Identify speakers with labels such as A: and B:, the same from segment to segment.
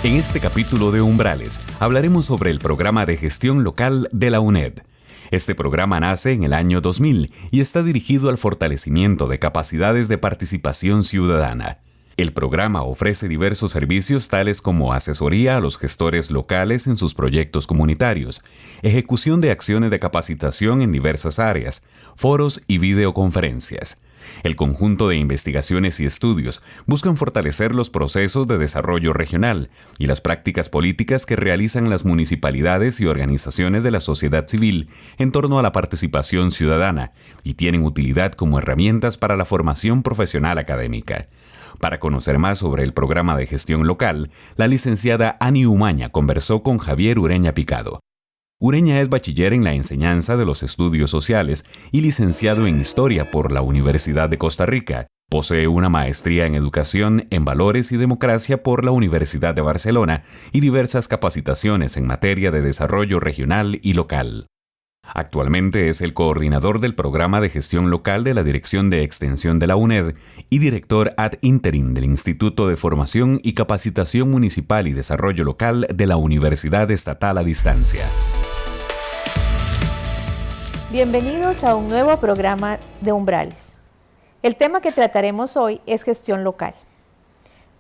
A: En este capítulo de Umbrales hablaremos sobre el programa de gestión local de la UNED. Este programa nace en el año 2000 y está dirigido al fortalecimiento de capacidades de participación ciudadana. El programa ofrece diversos servicios tales como asesoría a los gestores locales en sus proyectos comunitarios, ejecución de acciones de capacitación en diversas áreas, foros y videoconferencias. El conjunto de investigaciones y estudios buscan fortalecer los procesos de desarrollo regional y las prácticas políticas que realizan las municipalidades y organizaciones de la sociedad civil en torno a la participación ciudadana y tienen utilidad como herramientas para la formación profesional académica. Para conocer más sobre el programa de gestión local, la licenciada Ani Umaña conversó con Javier Ureña Picado. Ureña es bachiller en la enseñanza de los estudios sociales y licenciado en Historia por la Universidad de Costa Rica. Posee una maestría en Educación en Valores y Democracia por la Universidad de Barcelona y diversas capacitaciones en materia de desarrollo regional y local. Actualmente es el coordinador del programa de gestión local de la Dirección de Extensión de la UNED y director ad interim del Instituto de Formación y Capacitación Municipal y Desarrollo Local de la Universidad Estatal a Distancia.
B: Bienvenidos a un nuevo programa de Umbrales. El tema que trataremos hoy es gestión local.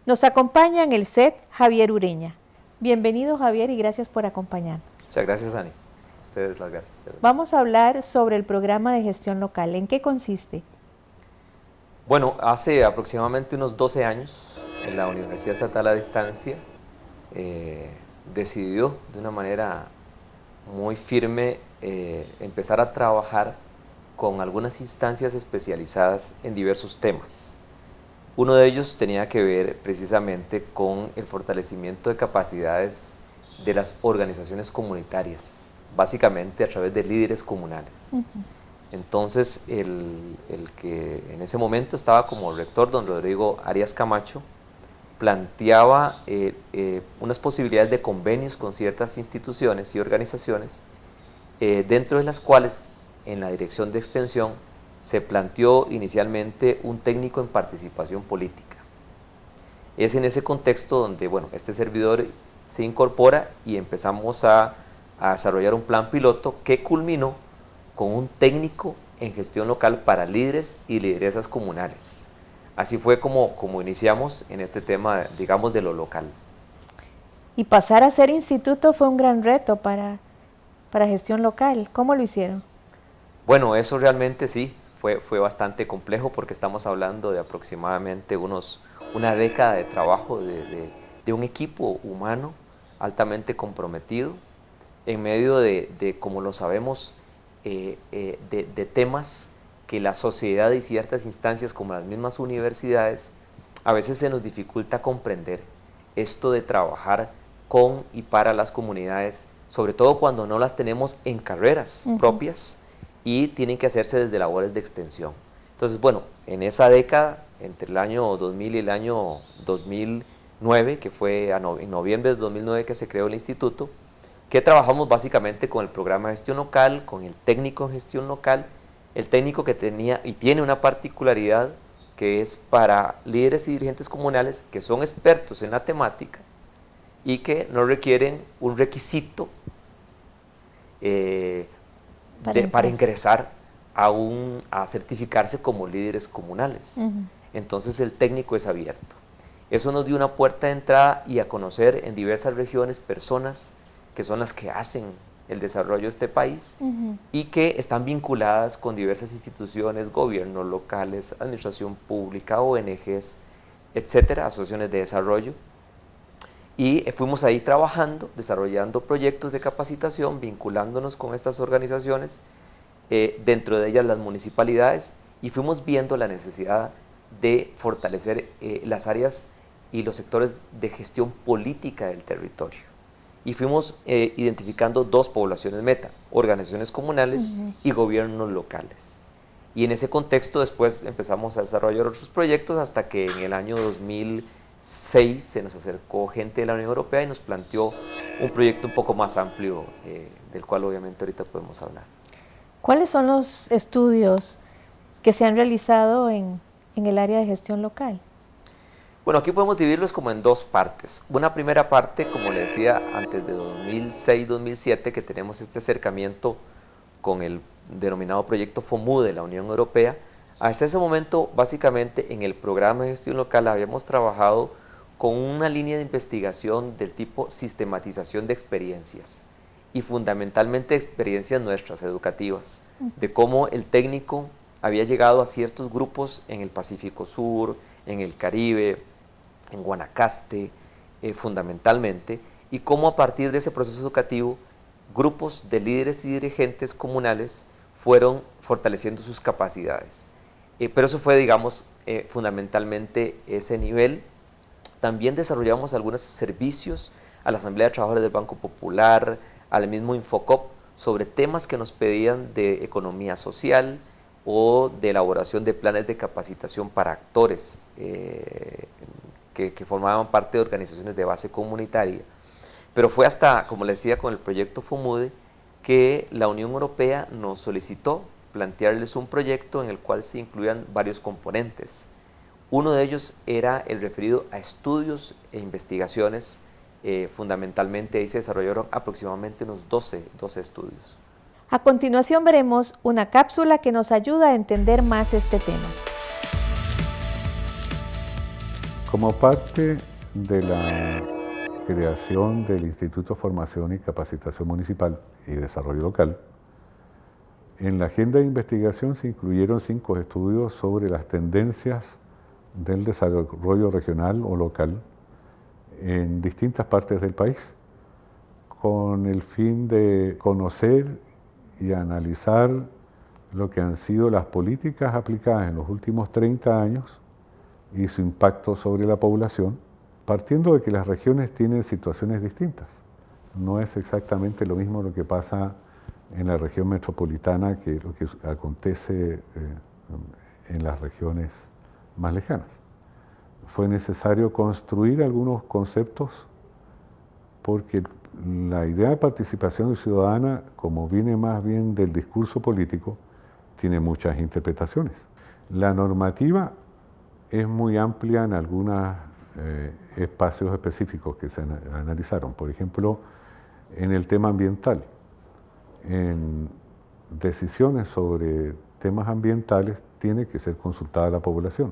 B: Nos acompaña en el set Javier Ureña. Bienvenido, Javier, y gracias por acompañarnos.
C: Muchas gracias, Ani. Ustedes las gracias.
B: Vamos a hablar sobre el programa de gestión local. ¿En qué consiste?
C: Bueno, hace aproximadamente unos 12 años, en la Universidad Estatal a Distancia, decidió de una manera muy firme empezar a trabajar con algunas instancias especializadas en diversos temas. Uno de ellos tenía que ver precisamente con el fortalecimiento de capacidades de las organizaciones comunitarias, básicamente a través de líderes comunales. Entonces, el que en ese momento estaba como rector, don Rodrigo Arias Camacho, planteaba unas posibilidades de convenios con ciertas instituciones y organizaciones, dentro de las cuales en la Dirección de Extensión se planteó inicialmente un técnico en participación política. Es en ese contexto donde, bueno, este servidor se incorpora y empezamos a desarrollar un plan piloto que culminó con un técnico en gestión local para líderes y lideresas comunales. Así fue como iniciamos en este tema, digamos, de lo local.
B: Y pasar a ser instituto fue un gran reto para gestión local. ¿Cómo lo hicieron?
C: Bueno, eso realmente sí, fue bastante complejo porque estamos hablando de aproximadamente una década de trabajo de un equipo humano altamente comprometido en medio de como lo sabemos, de temas que la sociedad y ciertas instancias como las mismas universidades a veces se nos dificulta comprender esto de trabajar con y para las comunidades, sobre todo cuando no las tenemos en carreras propias y tienen que hacerse desde labores de extensión. Entonces, bueno, en esa década, entre el año 2000 y el año 2009, que fue en noviembre de 2009 que se creó el instituto, que trabajamos básicamente con el programa de gestión local, con el técnico en gestión local, el técnico que tenía y tiene una particularidad que es para líderes y dirigentes comunales que son expertos en la temática y que no requieren un requisito para ingresar a certificarse como líderes comunales. Entonces el técnico es abierto. Eso nos dio una puerta de entrada y a conocer en diversas regiones personas que son las que hacen el desarrollo de este país y que están vinculadas con diversas instituciones, gobiernos locales, administración pública, ONGs, etcétera, asociaciones de desarrollo. Y fuimos ahí trabajando, desarrollando proyectos de capacitación, vinculándonos con estas organizaciones, dentro de ellas las municipalidades, y fuimos viendo la necesidad de fortalecer las áreas y los sectores de gestión política del territorio. Y fuimos identificando dos poblaciones meta, organizaciones comunales y gobiernos locales. Y en ese contexto después empezamos a desarrollar otros proyectos hasta que en el año 2006 se nos acercó gente de la Unión Europea y nos planteó un proyecto un poco más amplio, del cual obviamente ahorita podemos hablar.
B: ¿Cuáles son los estudios que se han realizado en el área de gestión local?
C: Bueno, aquí podemos dividirlos como en dos partes. Una primera parte, como le decía, antes de 2006-2007, que tenemos este acercamiento con el denominado proyecto FOMU de la Unión Europea. Hasta ese momento, básicamente, en el programa de gestión local habíamos trabajado con una línea de investigación del tipo sistematización de experiencias y fundamentalmente experiencias nuestras, educativas, de cómo el técnico había llegado a ciertos grupos en el Pacífico Sur, en el Caribe, en Guanacaste, fundamentalmente, y cómo a partir de ese proceso educativo, grupos de líderes y dirigentes comunales fueron fortaleciendo sus capacidades. Pero eso fue, digamos, fundamentalmente ese nivel. También desarrollamos algunos servicios a la Asamblea de Trabajadores del Banco Popular, al mismo Infocop, sobre temas que nos pedían de economía social o de elaboración de planes de capacitación para actores que formaban parte de organizaciones de base comunitaria. Pero fue hasta, como les decía, con el proyecto FOMUDE, que la Unión Europea nos solicitó plantearles un proyecto en el cual se incluían varios componentes. Uno de ellos era el referido a estudios e investigaciones. Fundamentalmente ahí se desarrollaron aproximadamente unos 12 estudios.
B: A continuación veremos una cápsula que nos ayuda a entender más este tema.
D: Como parte de la creación del Instituto de Formación y Capacitación Municipal y Desarrollo Local, en la agenda de investigación se incluyeron 5 estudios sobre las tendencias del desarrollo regional o local en distintas partes del país, con el fin de conocer y analizar lo que han sido las políticas aplicadas en los últimos 30 años y su impacto sobre la población, partiendo de que las regiones tienen situaciones distintas. No es exactamente lo mismo lo que pasa en la región metropolitana que lo que acontece en las regiones más lejanas. Fue necesario construir algunos conceptos porque la idea de participación ciudadana, como viene más bien del discurso político, tiene muchas interpretaciones. La normativa es muy amplia en algunos espacios específicos que se analizaron. Por ejemplo, en el tema ambiental. En decisiones sobre temas ambientales tiene que ser consultada la población.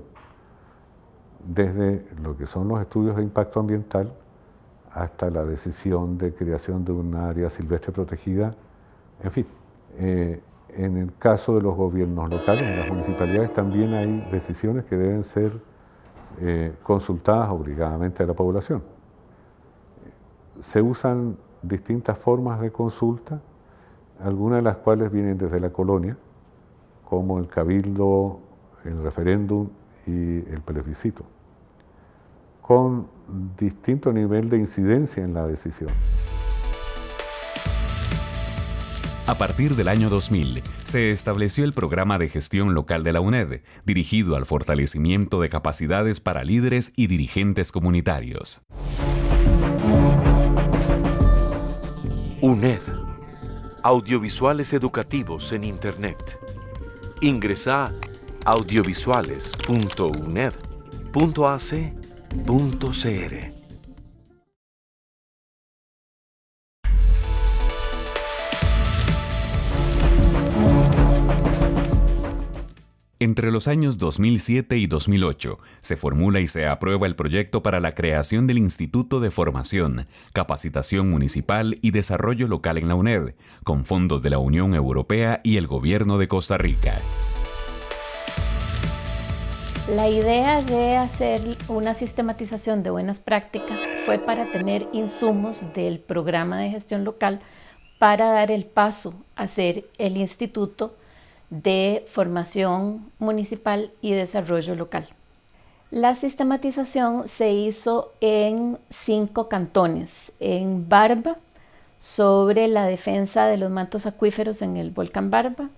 D: Desde lo que son los estudios de impacto ambiental hasta la decisión de creación de un área silvestre protegida, en fin. En el caso de los gobiernos locales, en las municipalidades, también hay decisiones que deben ser consultadas obligadamente a la población. Se usan distintas formas de consulta, algunas de las cuales vienen desde la colonia, como el cabildo, el referéndum y el plebiscito, con distinto nivel de incidencia en la decisión.
A: A partir del año 2000, se estableció el Programa de Gestión Local de la UNED, dirigido al fortalecimiento de capacidades para líderes y dirigentes comunitarios.
E: UNED. Audiovisuales educativos en Internet. Ingresa a audiovisuales.uned.ac.cr.
A: Entre los años 2007 y 2008, se formula y se aprueba el proyecto para la creación del Instituto de Formación, Capacitación Municipal y Desarrollo Local en la UNED, con fondos de la Unión Europea y el Gobierno de Costa Rica.
F: La idea de hacer una sistematización de buenas prácticas fue para tener insumos del programa de gestión local para dar el paso a ser el Instituto de Formación Municipal y Desarrollo Local. La sistematización se hizo en 5 cantones: en Barba, sobre la defensa de los mantos acuíferos en el volcán Barba;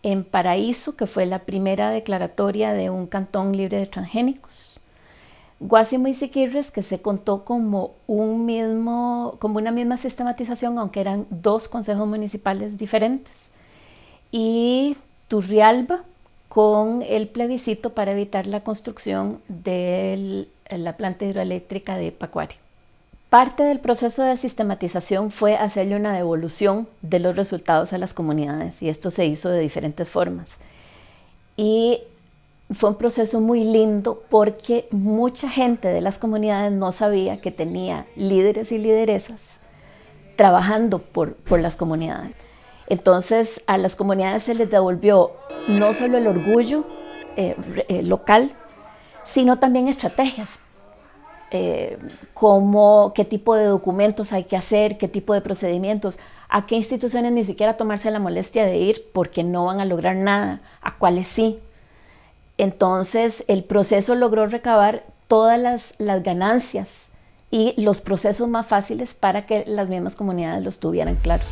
F: en Paraíso, que fue la primera declaratoria de un cantón libre de transgénicos; Guásimo y Siquirres, que se contó como una misma sistematización, aunque eran 2 consejos municipales diferentes; y Turrialba, con el plebiscito para evitar la construcción de la planta hidroeléctrica de Pacuari. Parte del proceso de sistematización fue hacerle una devolución de los resultados a las comunidades, y esto se hizo de diferentes formas. Y fue un proceso muy lindo porque mucha gente de las comunidades no sabía que tenía líderes y lideresas trabajando por las comunidades. Entonces a las comunidades se les devolvió no solo el orgullo local, sino también estrategias, como qué tipo de documentos hay que hacer, qué tipo de procedimientos, a qué instituciones ni siquiera tomarse la molestia de ir porque no van a lograr nada, a cuáles sí. Entonces el proceso logró recabar todas las ganancias y los procesos más fáciles para que las mismas comunidades los tuvieran claros.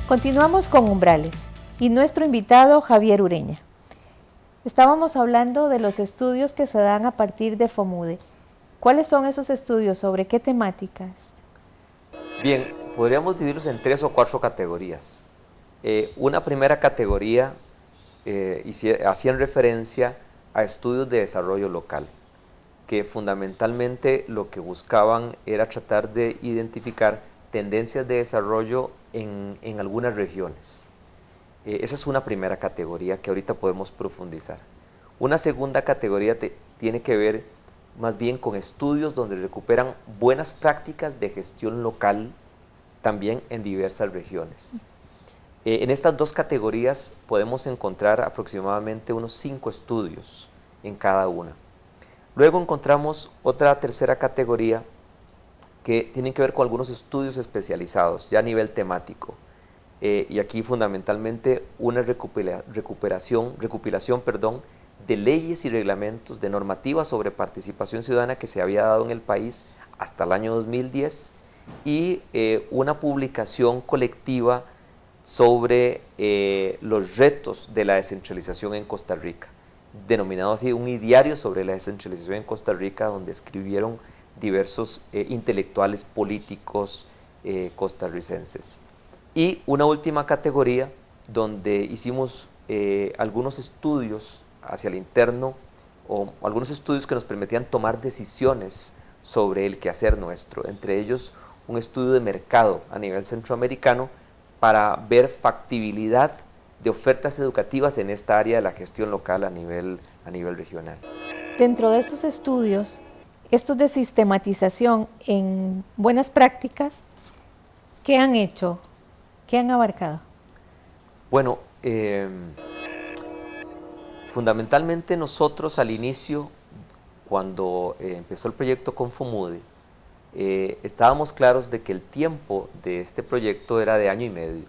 B: Continuamos con Umbrales y nuestro invitado Javier Ureña. Estábamos hablando de los estudios que se dan a partir de FOMUDE. ¿Cuáles son esos estudios? ¿Sobre qué temáticas?
C: Bien, podríamos dividirlos en 3 o 4 categorías. Una primera categoría hacían referencia a estudios de desarrollo local, que fundamentalmente lo que buscaban era tratar de identificar tendencias de desarrollo en algunas regiones. Esa es una primera categoría que ahorita podemos profundizar. Una segunda categoría tiene que ver más bien con estudios donde recuperan buenas prácticas de gestión local también en diversas regiones. En estas 2 categorías podemos encontrar aproximadamente unos 5 estudios en cada una. Luego encontramos otra tercera categoría que tienen que ver con algunos estudios especializados, ya a nivel temático. Y aquí fundamentalmente una recopilación de leyes y reglamentos, de normativas sobre participación ciudadana que se había dado en el país hasta el año 2010 y una publicación colectiva sobre los retos de la descentralización en Costa Rica, denominado así un ideario sobre la descentralización en Costa Rica, donde escribieron diversos intelectuales políticos costarricenses. Y una última categoría donde hicimos algunos estudios hacia el interno o algunos estudios que nos permitían tomar decisiones sobre el quehacer nuestro, entre ellos un estudio de mercado a nivel centroamericano para ver factibilidad de ofertas educativas en esta área de la gestión local a nivel regional.
B: Dentro de esos estudios, estos de sistematización en buenas prácticas, ¿qué han hecho? ¿Qué han abarcado?
C: Bueno, fundamentalmente nosotros al inicio, cuando empezó el proyecto con FOMUDE, estábamos claros de que el tiempo de este proyecto era de 1 año y medio,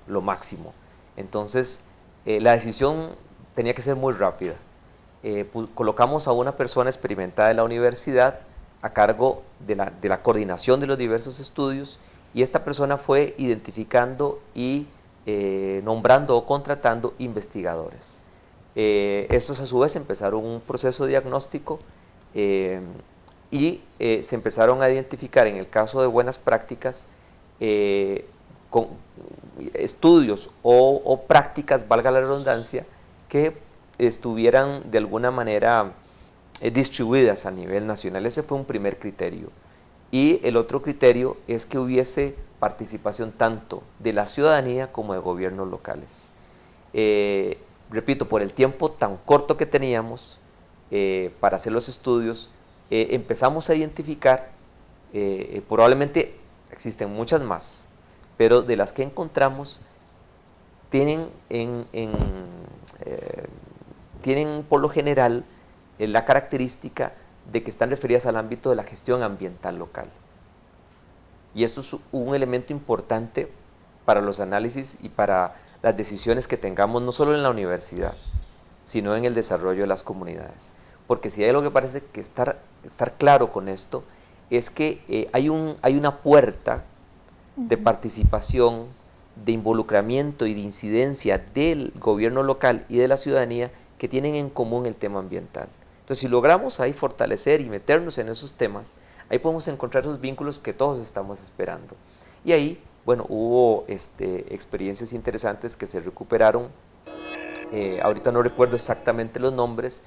C: lo máximo. Entonces, la decisión tenía que ser muy rápida. Colocamos a una persona experimentada de la universidad a cargo de la coordinación de los diversos estudios, y esta persona fue identificando y nombrando o contratando investigadores. Estos a su vez empezaron un proceso diagnóstico y se empezaron a identificar, en el caso de buenas prácticas, con estudios o prácticas, valga la redundancia, que estuvieran de alguna manera distribuidas a nivel nacional. Ese fue un primer criterio. Y el otro criterio es que hubiese participación tanto de la ciudadanía como de gobiernos locales. Repito, por el tiempo tan corto que teníamos para hacer los estudios, empezamos a identificar, probablemente existen muchas más, pero de las que encontramos tienen por lo general la característica de que están referidas al ámbito de la gestión ambiental local. Y esto es un elemento importante para los análisis y para las decisiones que tengamos, no solo en la universidad, sino en el desarrollo de las comunidades. Porque si hay algo que parece que estar claro con esto, es que hay una puerta de participación, de involucramiento y de incidencia del gobierno local y de la ciudadanía que tienen en común el tema ambiental. Entonces, si logramos ahí fortalecer y meternos en esos temas, ahí podemos encontrar esos vínculos que todos estamos esperando. Y ahí, bueno, hubo experiencias interesantes que se recuperaron. Ahorita no recuerdo exactamente los nombres,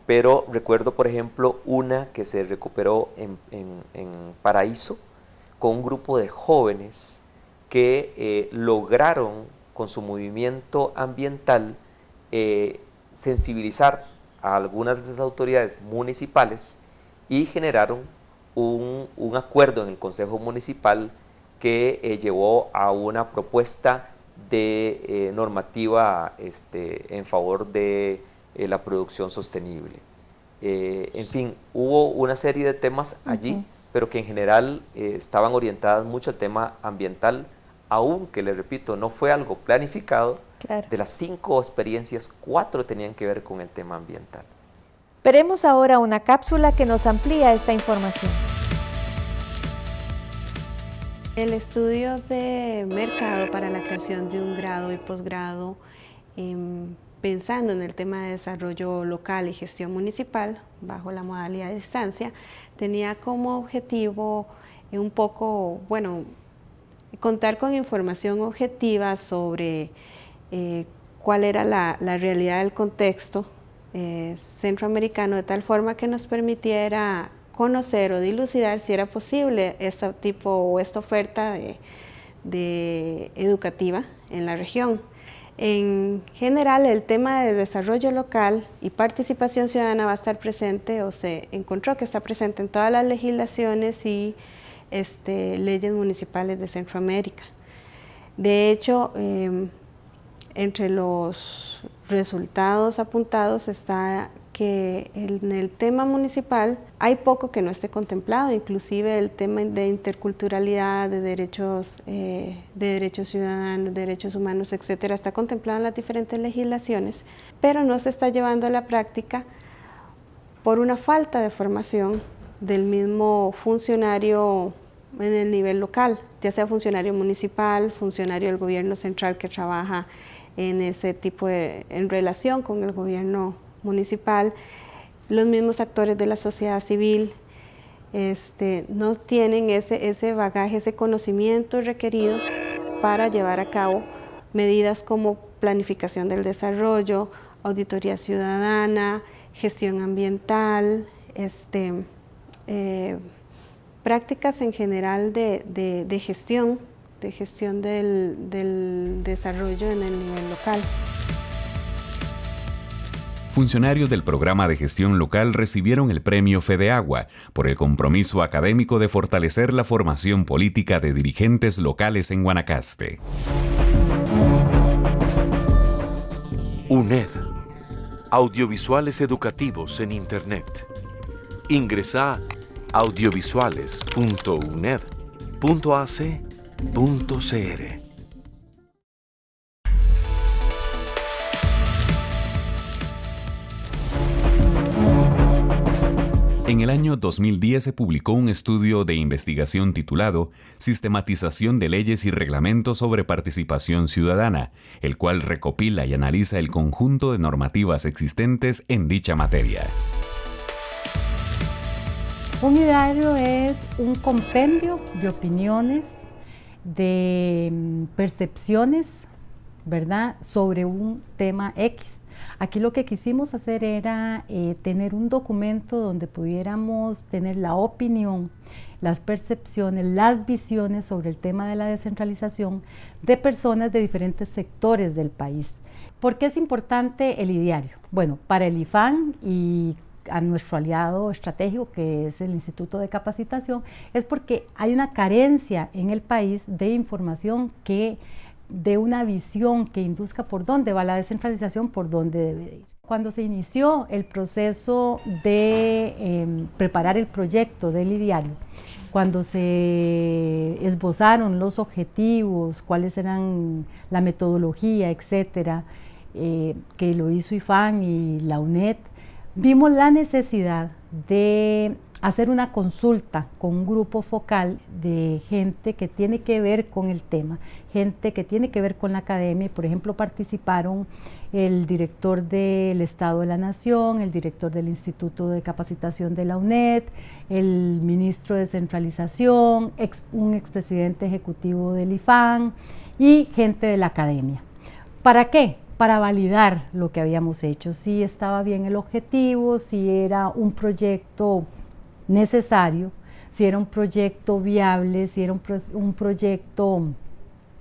C: pero recuerdo, por ejemplo, una que se recuperó en Paraíso con un grupo de jóvenes que lograron con su movimiento ambiental sensibilizar a algunas de esas autoridades municipales y generaron un acuerdo en el Consejo Municipal que llevó a una propuesta de normativa en favor de la producción sostenible. En fin, hubo una serie de temas allí, pero que en general estaban orientadas mucho al tema ambiental, aunque, les repito, no fue algo planificado.
B: Claro.
C: De las 5 experiencias, 4 tenían que ver con el tema ambiental.
B: Veremos ahora una cápsula que nos amplía esta información.
G: El estudio de mercado para la creación de un grado y posgrado, pensando en el tema de desarrollo local y gestión municipal, bajo la modalidad de distancia, tenía como objetivo un poco, bueno, contar con información objetiva sobre cuál era la realidad del contexto centroamericano, de tal forma que nos permitiera conocer o dilucidar si era posible esta oferta educativa en la región. En general, el tema de desarrollo local y participación ciudadana va a estar presente, o se encontró que está presente en todas las legislaciones y leyes municipales de Centroamérica. De hecho, entre los resultados apuntados está que en el tema municipal hay poco que no esté contemplado, inclusive el tema de interculturalidad, de derechos ciudadanos, derechos humanos, etcétera, está contemplado en las diferentes legislaciones, pero no se está llevando a la práctica por una falta de formación del mismo funcionario en el nivel local, ya sea funcionario municipal, funcionario del gobierno central que trabaja en ese tipo en relación con el gobierno municipal, los mismos actores de la sociedad civil no tienen ese bagaje, ese conocimiento requerido para llevar a cabo medidas como planificación del desarrollo, auditoría ciudadana, gestión ambiental, prácticas en general de gestión del desarrollo en el nivel local.
A: Funcionarios del programa de gestión local recibieron el premio FEDEAGUA por el compromiso académico de fortalecer la formación política de dirigentes locales en Guanacaste.
E: UNED. Audiovisuales educativos en Internet. Ingresa a audiovisuales.uned.ac.cr.
A: En el año 2010 se publicó un estudio de investigación titulado Sistematización de leyes y reglamentos sobre participación ciudadana, el cual recopila y analiza el conjunto de normativas existentes en dicha materia.
H: Un ideario es un compendio de opiniones, de percepciones, ¿verdad?, sobre un tema X. Aquí lo que quisimos hacer era tener un documento donde pudiéramos tener la opinión, las percepciones, las visiones sobre el tema de la descentralización de personas de diferentes sectores del país. ¿Por qué es importante el ideario? Bueno, para el IFAN y a nuestro aliado estratégico, que es el Instituto de Capacitación, es porque hay una carencia en el país de información de una visión que induzca por dónde va la descentralización, por dónde debe ir. Cuando se inició el proceso de preparar el proyecto del ideario, cuando se esbozaron los objetivos, cuáles eran la metodología, etcétera, que lo hizo IFAN y la UNED, vimos la necesidad de hacer una consulta con un grupo focal de gente que tiene que ver con el tema, gente que tiene que ver con la academia. Por ejemplo, participaron el director del Estado de la Nación, el director del Instituto de Capacitación de la UNED, el ministro de Descentralización, un expresidente ejecutivo del IFAN y gente de la academia. ¿Para qué? Para validar lo que habíamos hecho, si estaba bien el objetivo, si era un proyecto necesario, si era un proyecto viable, si era un proyecto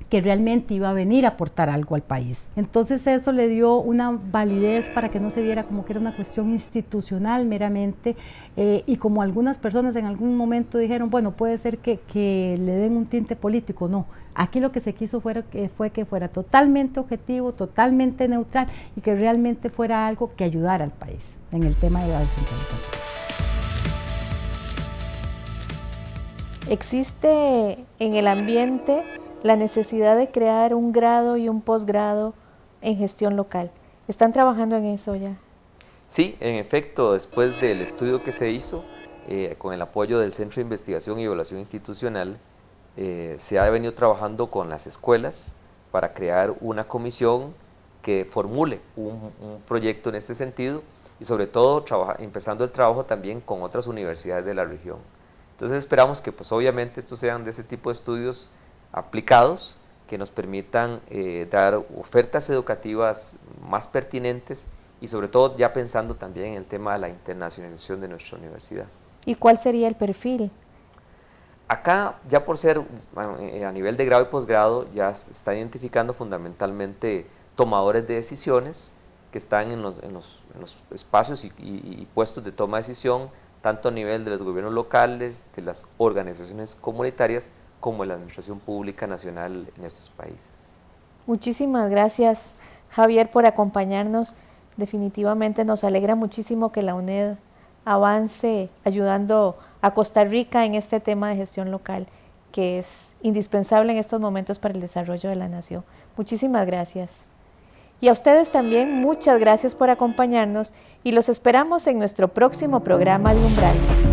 H: que realmente iba a venir a aportar algo al país. Entonces eso le dio una validez para que no se viera como que era una cuestión institucional meramente, y como algunas personas en algún momento dijeron, bueno, puede ser que le den un tinte político. No, aquí lo que se quiso fue que fuera totalmente objetivo, totalmente neutral, y que realmente fuera algo que ayudara al país en el tema de la descentralización.
B: ¿Existe en el ambiente la necesidad de crear un grado y un posgrado en gestión local? ¿Están trabajando en eso ya?
C: Sí, en efecto, después del estudio que se hizo, con el apoyo del Centro de Investigación y Evaluación Institucional, se ha venido trabajando con las escuelas para crear una comisión que formule un proyecto en este sentido, y sobre todo empezando el trabajo también con otras universidades de la región. Entonces esperamos que pues obviamente estos sean de ese tipo de estudios aplicados, que nos permitan dar ofertas educativas más pertinentes, y sobre todo ya pensando también en el tema de la internacionalización de nuestra universidad.
B: ¿Y cuál sería el perfil?
C: Acá, ya por ser a nivel de grado y posgrado, ya se está identificando fundamentalmente tomadores de decisiones que están en los espacios y puestos de toma de decisión, tanto a nivel de los gobiernos locales, de las organizaciones comunitarias, como de la administración pública nacional en estos países.
B: Muchísimas gracias, Javier, por acompañarnos. Definitivamente nos alegra muchísimo que la UNED avance ayudando a Costa Rica en este tema de gestión local, que es indispensable en estos momentos para el desarrollo de la nación. Muchísimas gracias. Y a ustedes también, muchas gracias por acompañarnos, y los esperamos en nuestro próximo programa de Umbrales.